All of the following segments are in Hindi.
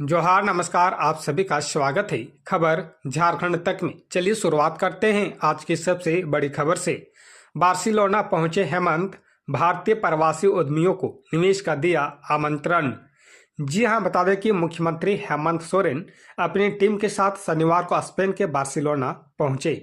जोहार नमस्कार, आप सभी का स्वागत है। खबर झारखंड तक में। चलिए शुरुआत करते हैं आज की सबसे बड़ी खबर से। बार्सिलोना पहुंचे हेमंत, भारतीय प्रवासी उद्यमियों को निवेश का दिया आमंत्रण। जी हां, बता दें कि मुख्यमंत्री हेमंत सोरेन अपनी टीम के साथ शनिवार को स्पेन के बार्सिलोना पहुंचे।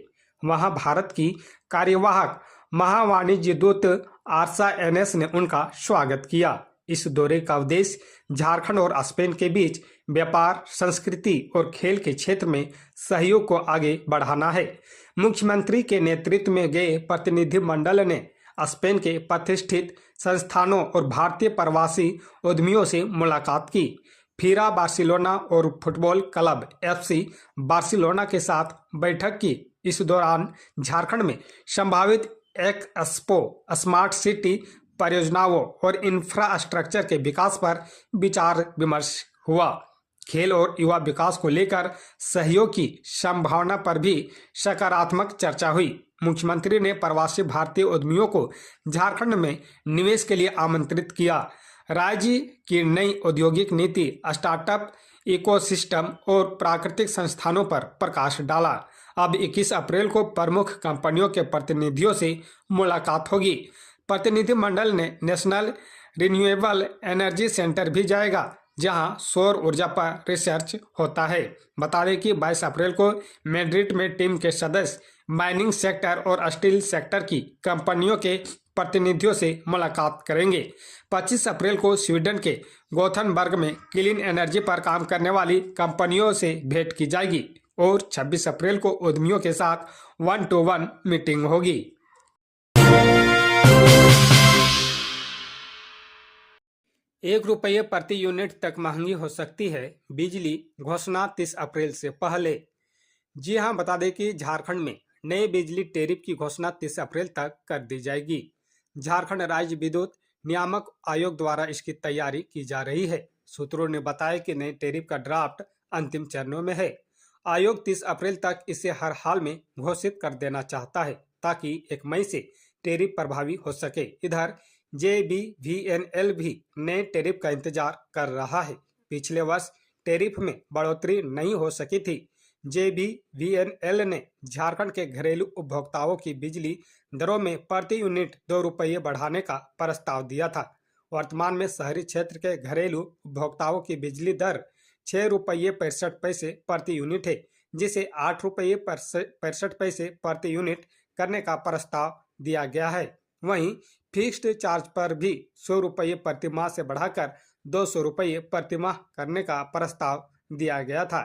वहां भारत की कार्यवाहक महावाणिज्य दूत आरसा एनएस ने उनका स्वागत किया। इस दौरे का उद्देश्य झारखंड और स्पेन के बीच व्यापार, संस्कृति और खेल के क्षेत्र में सहयोग को आगे बढ़ाना है। मुख्यमंत्री के नेतृत्व में गए प्रतिनिधिमंडल ने स्पेन के प्रतिष्ठित संस्थानों और भारतीय प्रवासी उद्यमियों से मुलाकात की। फिरा बार्सिलोना और फुटबॉल क्लब एफसी बार्सिलोना के साथ बैठक की। इस दौरान झारखंड में संभावित एक्सपो, स्मार्ट सिटी परियोजनाओं और इंफ्रास्ट्रक्चर के विकास पर विचार विमर्श हुआ। खेल और युवा विकास को लेकर सहयोग की संभावना पर भी सकारात्मक चर्चा हुई। मुख्यमंत्री ने प्रवासी भारतीय उद्यमियों को झारखंड में निवेश के लिए आमंत्रित किया। राज्य की नई औद्योगिक नीति, स्टार्टअप इकोसिस्टम और प्राकृतिक संस्थानों पर प्रकाश डाला। अब 21 अप्रैल को प्रमुख कंपनियों के प्रतिनिधियों से मुलाकात होगी। प्रतिनिधिमंडल ने नेशनल रिन्यूएबल एनर्जी सेंटर भी जाएगा, जहां सौर ऊर्जा पर रिसर्च होता है। बता दें कि 22 अप्रैल को मैड्रिड में टीम के सदस्य माइनिंग सेक्टर और स्टील सेक्टर की कंपनियों के प्रतिनिधियों से मुलाकात करेंगे। 25 अप्रैल को स्वीडन के गोथनबर्ग में क्लीन एनर्जी पर काम करने वाली कंपनियों से भेंट की जाएगी और 26 अप्रैल को उद्यमियों के साथ 1-to-1 मीटिंग होगी। ₹1 प्रति यूनिट तक महंगी हो सकती है बिजली, घोषणा 30 अप्रैल से पहले। जी हां, बता दें कि झारखंड में नए बिजली टैरिफ की घोषणा 30 अप्रैल तक कर दी जाएगी। झारखंड राज्य विद्युत नियामक आयोग द्वारा इसकी तैयारी की जा रही है। सूत्रों ने बताया कि नए टैरिफ का ड्राफ्ट अंतिम चरणों में है। आयोग 30 अप्रैल तक इसे हर हाल में घोषित कर देना चाहता है, ताकि 1 मई से टैरिफ प्रभावी हो सके। इधर JBVNL भी नए टैरिफ का इंतजार कर रहा है। पिछले वर्ष टैरिफ में बढ़ोतरी नहीं हो सकी थी। JBVNL ने झारखंड के घरेलू उपभोक्ताओं की बिजली दरों में प्रति यूनिट ₹2 बढ़ाने का प्रस्ताव दिया था। वर्तमान में शहरी क्षेत्र के घरेलू उपभोक्ताओं की बिजली दर ₹6.65 प्रति यूनिट है, जिसे ₹8.65 प्रति यूनिट करने का प्रस्ताव दिया गया है। वहीं फिक्स्ड चार्ज पर भी ₹100 प्रति माह से बढ़ाकर ₹200 प्रति माह करने का प्रस्ताव दिया गया था।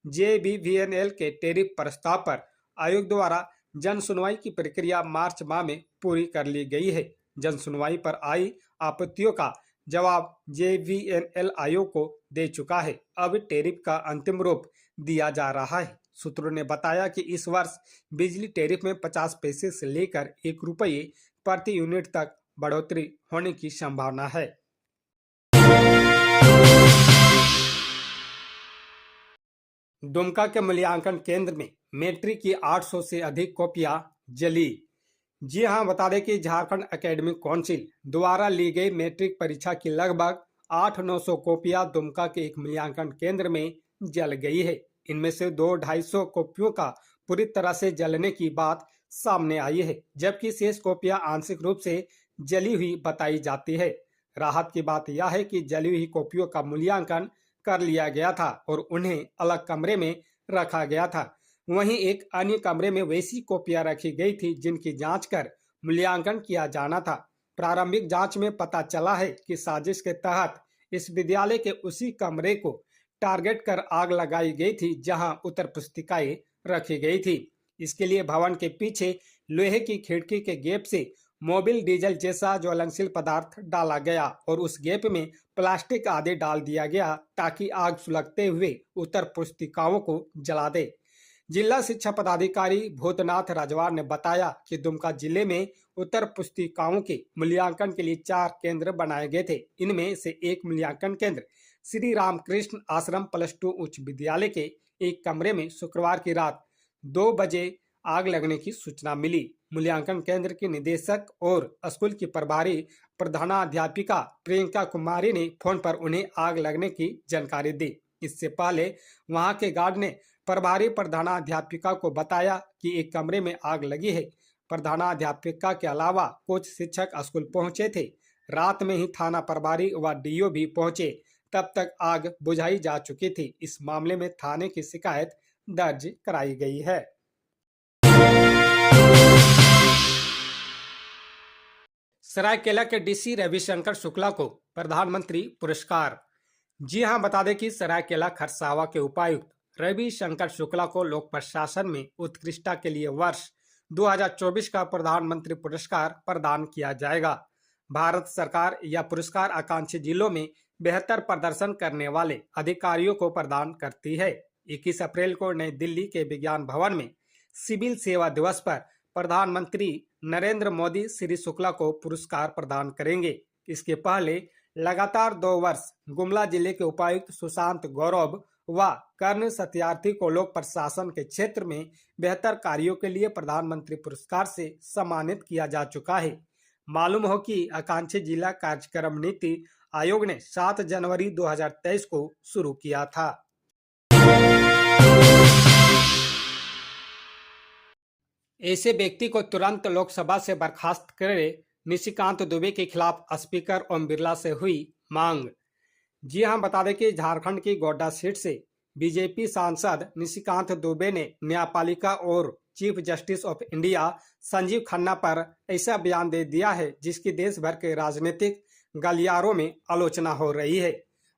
JBVNL के टैरिफ प्रस्ताव पर आयोग द्वारा जन सुनवाई की प्रक्रिया मार्च माह में पूरी कर ली गई है। जन सुनवाई पर आई आपत्तियों का जवाब JBVNL आयोग को दे चुका है। अब टैरिफ का अंतिम रूप दिया जा रहा है। सूत्रों ने बताया कि इस वर्ष बिजली टैरिफ में 50 पैसे से लेकर ₹1 प्रति यूनिट तक बढ़ोतरी होने की संभावना है। दुमका के मूल्यांकन केंद्र में मैट्रिक की 800 से अधिक कॉपियां जली। जी हां, बता दें कि झारखंड एकेडमिक काउंसिल द्वारा ली गई मैट्रिक परीक्षा की लगभग 800-900 कॉपियां दुमका के एक मूल्यांकन केंद्र में जल गई है। इनमें से 200-250 कॉपियों का पूरी तरह से जलने की बात सामने आई है, जबकि शेष कॉपियां आंशिक रूप से जली हुई बताई जाती है। राहत की बात यह है कि जली हुई कॉपियों का मूल्यांकन कर लिया गया था और उन्हें अलग कमरे में रखा गया था। वहीं एक अन्य कमरे में वैसी कॉपियां रखी गई थी जिनकी जांच कर मूल्यांकन किया जाना था। प्रारंभिक जांच में पता चला है कि साजिश के तहत इस विद्यालय के उसी कमरे को टारगेट कर आग लगाई गई थी जहां उत्तर पुस्तिकाएं रखी गई थी। इसके लिए भवन के पीछे लोहे की खिड़की के गैप से मोबिल डीजल जैसा ज्वलनशील पदार्थ डाला गया और उस गैप में प्लास्टिक आदि डाल दिया गया, ताकि आग सुलगते हुए उत्तर पुस्तिकाओं को जला दे। जिला शिक्षा पदाधिकारी भूतनाथ राजवार ने बताया कि दुमका जिले में उत्तर पुस्तिकाओं के मूल्यांकन के लिए 4 केंद्र बनाए गए थे। इनमें से एक मूल्यांकन केंद्र श्री रामकृष्ण आश्रम +2 उच्च विद्यालय के एक कमरे में शुक्रवार की रात 2 बजे आग लगने की सूचना मिली। मूल्यांकन केंद्र के निदेशक और स्कूल की प्रभारी प्रधानाध्यापिका प्रियंका कुमारी ने फोन पर उन्हें आग लगने की जानकारी दी। इससे पहले वहां के गार्ड ने प्रभारी प्रधानाध्यापिका को बताया कि एक कमरे में आग लगी है। प्रधानाध्यापिका के अलावा कुछ शिक्षक स्कूल पहुंचे थे। रात में ही थाना प्रभारी व डीओ भी पहुंचे, तब तक आग बुझाई जा चुकी थी। इस मामले में थाने की शिकायत दर्ज कराई गई है। सरायकेला के डीसी रविशंकर शुक्ला को प्रधानमंत्री पुरस्कार। जी हां, बता दें कि सरायकेला खरसावा के उपायुक्त रविशंकर शुक्ला को लोक प्रशासन में उत्कृष्टता के लिए वर्ष 2024 का प्रधानमंत्री पुरस्कार प्रदान किया जाएगा। भारत सरकार यह पुरस्कार आकांक्षी जिलों में बेहतर प्रदर्शन करने वाले अधिकारियों को प्रदान करती है। 21 अप्रैल को नई दिल्ली के विज्ञान भवन में सिविल सेवा दिवस पर प्रधानमंत्री नरेंद्र मोदी श्री शुक्ला को पुरस्कार प्रदान करेंगे। इसके पहले लगातार 2 वर्ष गुमला जिले के उपायुक्त सुशांत गौरव व कर्ण सत्यार्थी को लोक प्रशासन के क्षेत्र में बेहतर कार्यों के लिए प्रधानमंत्री पुरस्कार से सम्मानित किया जा चुका है। मालूम हो कि आकांक्षी जिला कार्यक्रम नीति आयोग ने 7 जनवरी 2023 को शुरू किया था। ऐसे व्यक्ति को तुरंत लोकसभा से बर्खास्त करे, निशिकांत दुबे के खिलाफ स्पीकर ओम बिरला से हुई मांग। जी हां, बता दें कि झारखंड की गोड्डा सीट से बीजेपी सांसद निशिकांत दुबे ने न्यायपालिका और chief justice of India Sanjeev Khanna पर ऐसा बयान दे दिया है जिसकी देश भर के राजनीतिक गलियारों में आलोचना हो रही है।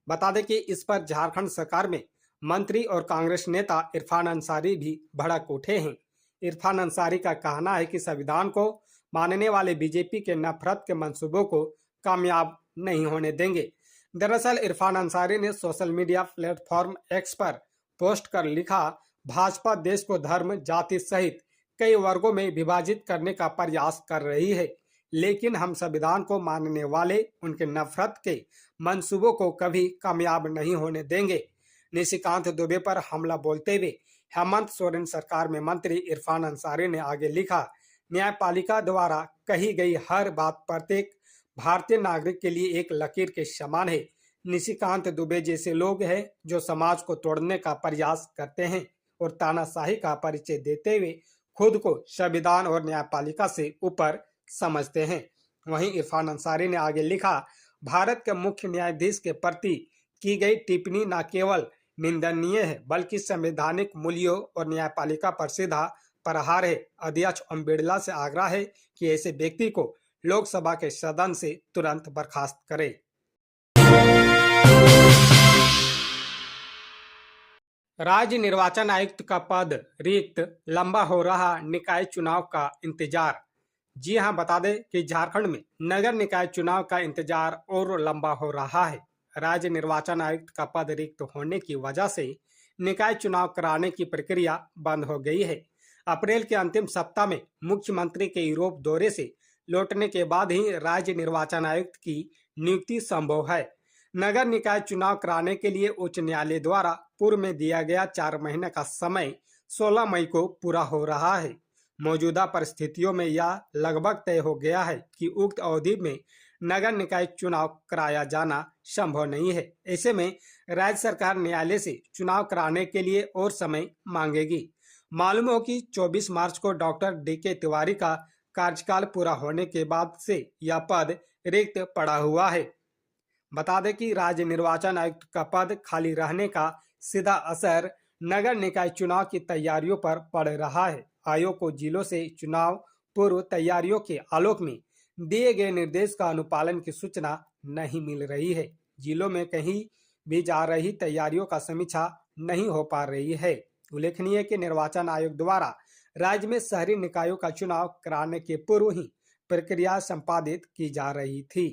बता दें कि इस पर झारखंड सरकार में मंत्री और कांग्रेस नेता इरफान अंसारी भी भड़क उठे हैं। इरफान अंसारी का कहना है कि संविधान को मानने वाले बीजेपी के नफरत के मंसूबों को कामयाब नहीं होने देंगे। दरअसल इरफान अंसारी ने सोशल मीडिया प्लेटफॉर्म एक्स पर पोस्ट कर लिखा, भाजपा देश को धर्म, जाति सहित कई वर्गों में विभाजित करने का प्रयास कर रही है, लेकिन हम संविधान को मानने वाले उनके नफरत के मंसूबों को कभी कामयाब नहीं होने देंगे। निशिकांत दुबे पर हमला बोलते हुए हेमंत सोरेन सरकार में मंत्री इरफान अंसारी ने आगे लिखा, न्यायपालिका द्वारा कही गई हर बात प्रत्येक भारतीय नागरिक के लिए एक लकीर के समान है। निशिकांत दुबे जैसे लोग हैं जो समाज को तोड़ने का प्रयास करते हैं और तानाशाही का परिचय देते हुए खुद को संविधान और न्यायपालिका से ऊपर समझते हैं। वहीं इरफान अंसारी ने आगे लिखा, भारत के मुख्य न्यायाधीश के प्रति की गई टिप्पणी न केवल निंदनीय है बल्कि संवैधानिक मूल्यों और न्यायपालिका पर सीधा प्रहार है। अध्यक्ष ओम बिरला से आग्रह है कि ऐसे व्यक्ति को लोकसभा के सदन से तुरंत बर्खास्त करें। राज्य निर्वाचन आयुक्त का पद रिक्त, लंबा हो रहा निकाय चुनाव का इंतजार। जी हां, बता दें कि झारखंड में नगर निकाय चुनाव का इंतजार और लंबा हो रहा है। राज्य निर्वाचन आयुक्त का पद रिक्त होने की वजह से निकाय चुनाव कराने की प्रक्रिया बंद हो गई है। अप्रैल के अंतिम सप्ताह में मुख्यमंत्री के यूरोप दौरे से लौटने के बाद ही राज्य निर्वाचन आयुक्त की नियुक्ति संभव है। नगर निकाय चुनाव कराने के लिए उच्च न्यायालय द्वारा पूर्व में दिया गया 4 महीने का समय 16 मई को पूरा हो रहा है। मौजूदा परिस्थितियों में यह लगभग तय हो गया है कि उक्त अवधि में नगर निकाय चुनाव कराया जाना संभव नहीं है। ऐसे में राज्य सरकार न्यायालय से चुनाव कराने के लिए और समय मांगेगी। मालूम हो कि 24 मार्च को डॉक्टर DK तिवारी का कार्यकाल पूरा होने के बाद से यह पद रिक्त पड़ा हुआ है। बता दें कि राज्य निर्वाचन आयुक्त का पद खाली रहने का सीधा असर नगर निकाय चुनाव की तैयारियों पर पड़ रहा है। आयोग को जिलों से चुनाव पूर्व तैयारियों के आलोक में दिए गए निर्देश का अनुपालन की सूचना नहीं मिल रही है। जिलों में कहीं भी जा रही तैयारियों का समीक्षा नहीं हो पा रही है। उल्लेखनीय है कि निर्वाचन आयोग द्वारा राज्य में शहरी निकायों का चुनाव कराने के पूर्व ही प्रक्रिया संपादित की जा रही थी।